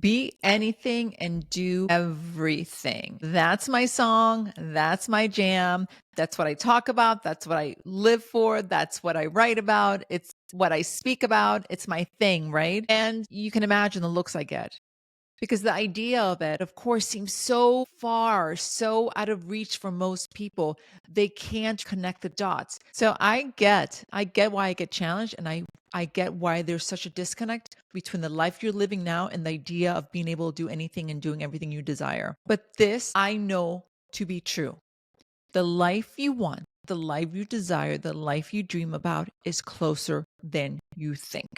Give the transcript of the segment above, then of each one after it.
Be anything and do everything. That's my song. That's my jam. That's what I talk about. That's what I live for. That's what I write about. It's what I speak about. It's my thing, right? And you can imagine the looks I get because the idea of it, of course, seems so far, so out of reach for most people. They can't connect the dots. So I get why I get challenged, and I get why there's such a disconnect between the life you're living now and the idea of being able to do anything and doing everything you desire. But this I know to be true. The life you want, the life you desire, the life you dream about is closer than you think.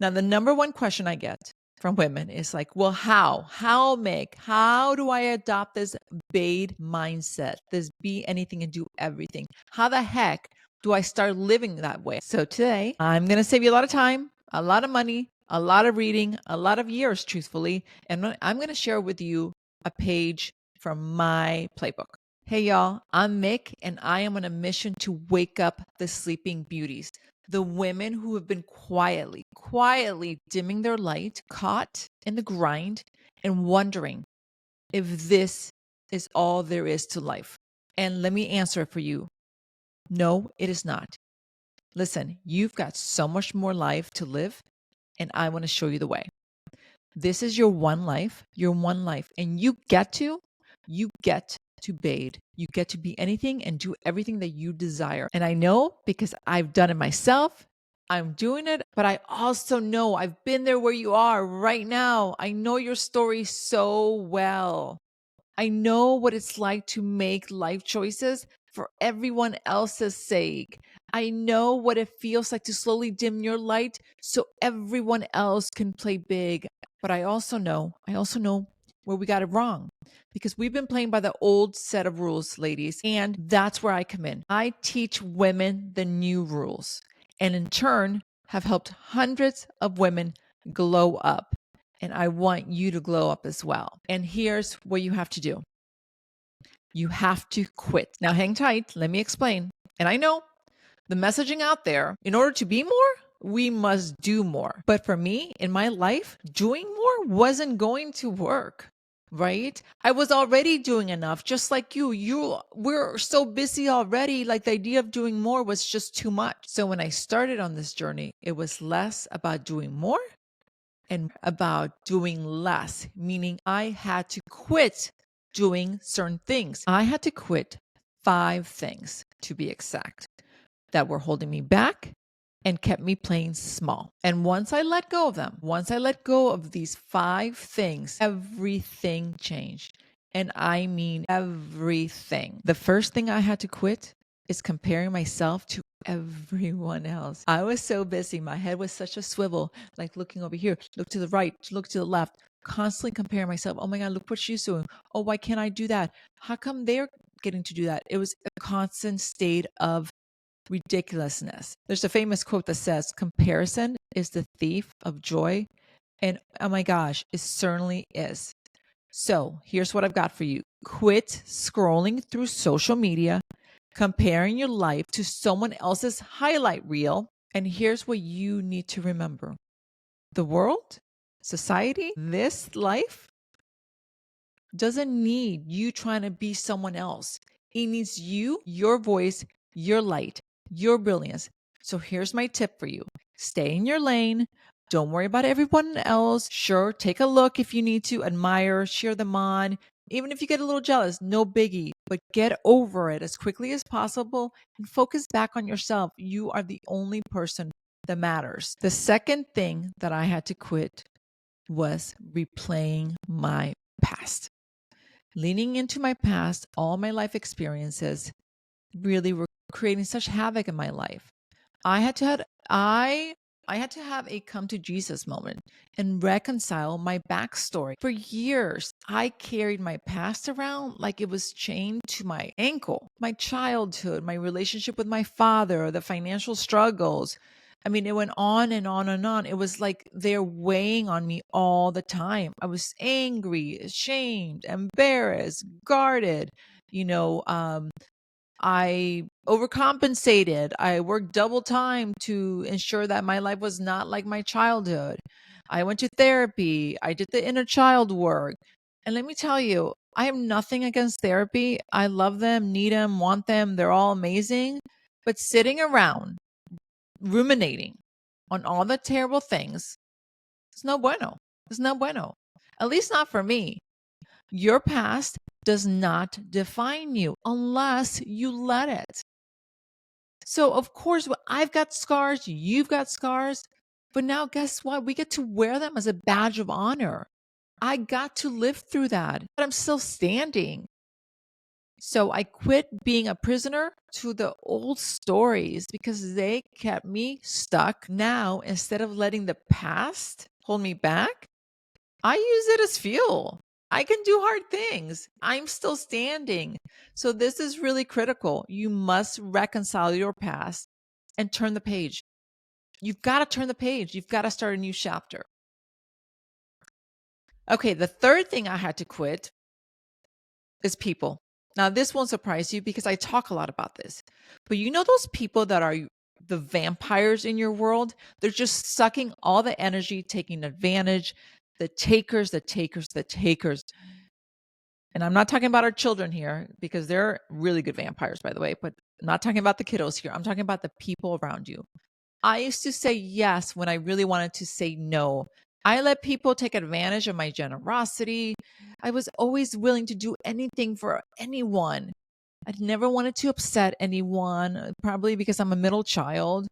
Now, the number one question I get from women is like, well, how? How, Meg? How do I adopt this BADE mindset, this be anything and do everything? How the heck do I start living that way? So today, I'm going to save you a lot of time, a lot of money, a lot of reading, a lot of years, truthfully. And I'm going to share with you a page from my playbook. Hey, y'all, I'm Mick, and I am on a mission to wake up the sleeping beauties, the women who have been quietly dimming their light, caught in the grind, and wondering if this is all there is to life. And let me answer it for you. No, it is not. Listen, you've got so much more life to live, and I want to show you the way. This is your one life, and you get to BADE. You get to be anything and do everything that you desire. And I know because I've done it myself. I'm doing it, but I also know I've been there where you are right now. I know your story so well. I know what it's like to make life choices for everyone else's sake. I know what it feels like to slowly dim your light so everyone else can play big. But I also know where we got it wrong because we've been playing by the old set of rules, ladies. And that's where I come in. I teach women the new rules and in turn have helped hundreds of women glow up. And I want you to glow up as well. And here's what you have to do. You have to quit. Now, hang tight. Let me explain. And I know the messaging out there, in order to be more, we must do more. But for me, in my life, doing more wasn't going to work. Right? I was already doing enough, just like you. We're so busy already. Like the idea of doing more was just too much. So when I started on this journey, it was less about doing more and about doing less, meaning I had to quit doing certain things. I had to quit 5 things, to be exact, that were holding me back and kept me playing small. And once I let go of them, once I let go of these 5 things, everything changed. And I mean everything. The first thing I had to quit is comparing myself to everyone else. I was so busy. My head was such a swivel, like looking over here, look to the right, look to the left, constantly comparing myself. Oh my God, look what she's doing. Oh, why can't I do that? How come they're getting to do that? It was a constant state of ridiculousness. There's a famous quote that says, comparison is the thief of joy. And oh my gosh, it certainly is. So here's what I've got for you. Quit scrolling through social media, comparing your life to someone else's highlight reel. And here's what you need to remember. The world, society, this life doesn't need you trying to be someone else. It needs you, your voice, your light, your brilliance. So here's my tip for you. Stay in your lane. Don't worry about everyone else. Sure, take a look if you need to, admire, cheer them on. Even if you get a little jealous, no biggie, but get over it as quickly as possible and focus back on yourself. You are the only person that matters. The second thing that I had to quit was replaying my past. Leaning into my past, all my life experiences really were creating such havoc in my life. I had to have a come to Jesus moment and reconcile my backstory. For years, I carried my past around like it was chained to my ankle. My childhood, my relationship with my father, the financial struggles. I mean, it went on and on and on. It was like they're weighing on me all the time. I was angry, ashamed, embarrassed, guarded, you know, I overcompensated. I worked double time to ensure that my life was not like my childhood. I went to therapy. I did the inner child work. And let me tell you, I have nothing against therapy. I love them, need them, want them. They're all amazing. But sitting around ruminating on all the terrible things, it's no bueno. It's no bueno. At least not for me. Your past does not define you unless you let it. So, of course, I've got scars, you've got scars, but now guess what? We get to wear them as a badge of honor. I got to live through that, but I'm still standing. So I quit being a prisoner to the old stories because they kept me stuck. Now, instead of letting the past hold me back, I use it as fuel. I can do hard things. I'm still standing. So this is really critical. You must reconcile your past and turn the page. You've got to turn the page. You've got to start a new chapter. Okay, the third thing I had to quit is people. Now, this won't surprise you because I talk a lot about this. But you know those people that are the vampires in your world? They're just sucking all the energy, taking advantage, the takers, the takers, the takers. And I'm not talking about our children here because they're really good vampires, by the way, but I'm not talking about the kiddos here. I'm talking about the people around you. I used to say yes when I really wanted to say no. I let people take advantage of my generosity. I was always willing to do anything for anyone. I never wanted to upset anyone, probably because I'm a middle child.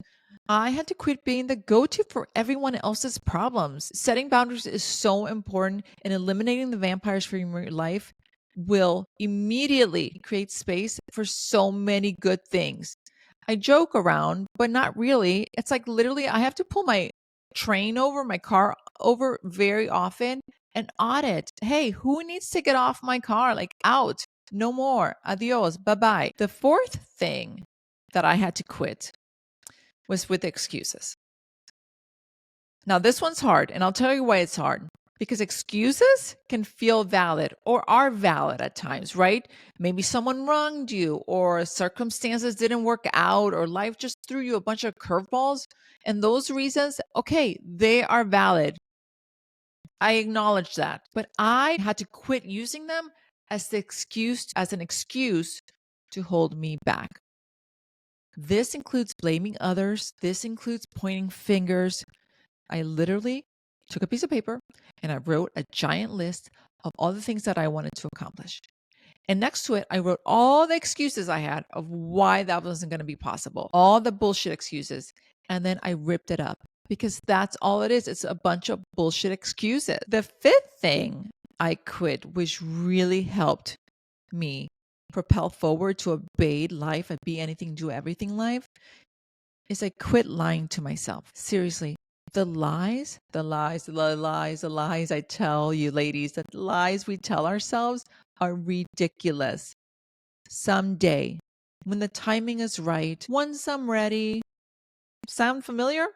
I had to quit being the go to for everyone else's problems. Setting boundaries is so important, and eliminating the vampires from your life will immediately create space for so many good things. I joke around, but not really. It's like literally, I have to pull my train over, my car over very often and audit. Hey, who needs to get off my car? Like, out, no more, adios, bye bye. The fourth thing that I had to quit was with excuses. Now, this one's hard, and I'll tell you why it's hard. Because excuses can feel valid or are valid at times, right? Maybe someone wronged you, or circumstances didn't work out, or life just threw you a bunch of curveballs. And those reasons, okay, they are valid. I acknowledge that. But I had to quit using them as an excuse to hold me back. This includes blaming others. This includes pointing fingers. I literally took a piece of paper and I wrote a giant list of all the things that I wanted to accomplish. And next to it, I wrote all the excuses I had of why that wasn't going to be possible, all the bullshit excuses. And then I ripped it up because that's all it is. It's a bunch of bullshit excuses. The fifth thing I quit, which really helped me propel forward to a BADE life, a be anything, do everything life, is I quit lying to myself. Seriously. The lies I tell you, ladies, the lies we tell ourselves are ridiculous. Someday, when the timing is right, once I'm ready, sound familiar?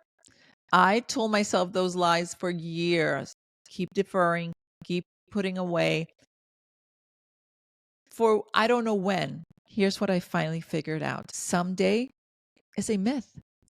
I told myself those lies for years. Keep deferring, keep putting away. For I don't know when. Here's what I finally figured out. Someday is a myth.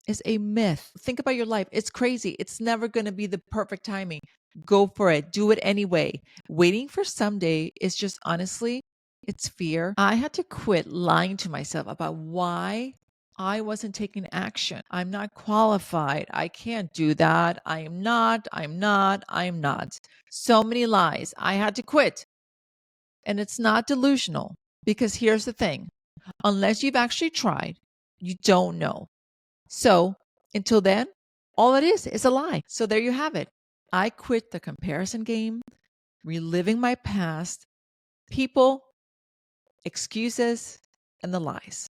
Is a myth. Think about your life. It's crazy. It's never going to be the perfect timing. Go for it. Do it anyway. Waiting for someday is just honestly, it's fear. I had to quit lying to myself about why I wasn't taking action. I'm not qualified. I can't do that. I'm not. So many lies. I had to quit. And it's not delusional because here's the thing. Unless you've actually tried, you don't know. So until then, all it is a lie. So there you have it. I quit the comparison game, reliving my past, people, excuses, and the lies.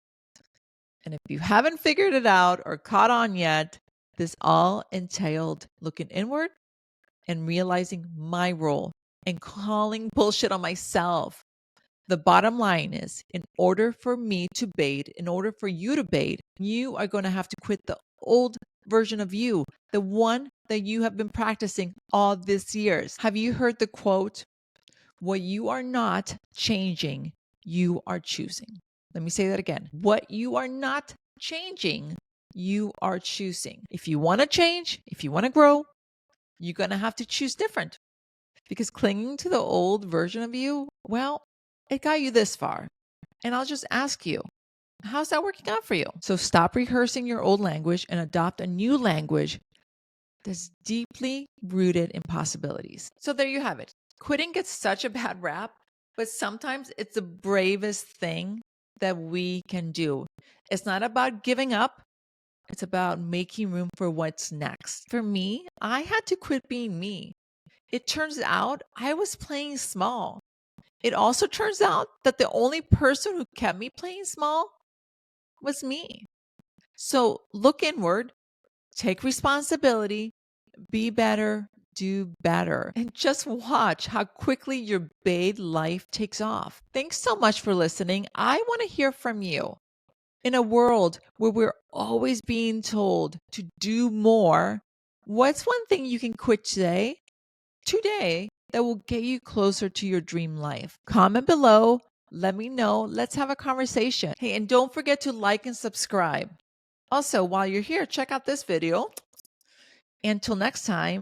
And if you haven't figured it out or caught on yet, this all entailed looking inward and realizing my role and calling bullshit on myself. The bottom line is, in order for me to BADE, in order for you to BADE, you are going to have to quit the old version of you, the one that you have been practicing all these years. Have you heard the quote, what you are not changing, you are choosing? Let me say that again. What you are not changing, you are choosing. If you want to change, if you want to grow, You're going to have to choose different because clinging to the old version of you, well, it got you this far. And I'll just ask you, how's that working out for you? So stop rehearsing your old language and adopt a new language that's deeply rooted in possibilities. So there you have it. Quitting gets such a bad rap, but sometimes it's the bravest thing that we can do. It's not about giving up. It's about making room for what's next. For me, I had to quit being me. It turns out I was playing small. It also turns out that the only person who kept me playing small was me. So look inward, take responsibility, be better, do better, and just watch how quickly your BADE life takes off. Thanks so much for listening. I want to hear from you. In a world where we're always being told to do more, what's one thing you can quit today, that will get you closer to your dream life? Comment below. Let me know. Let's have a conversation. Hey, and don't forget to like and subscribe. Also, while you're here, check out this video. Until next time,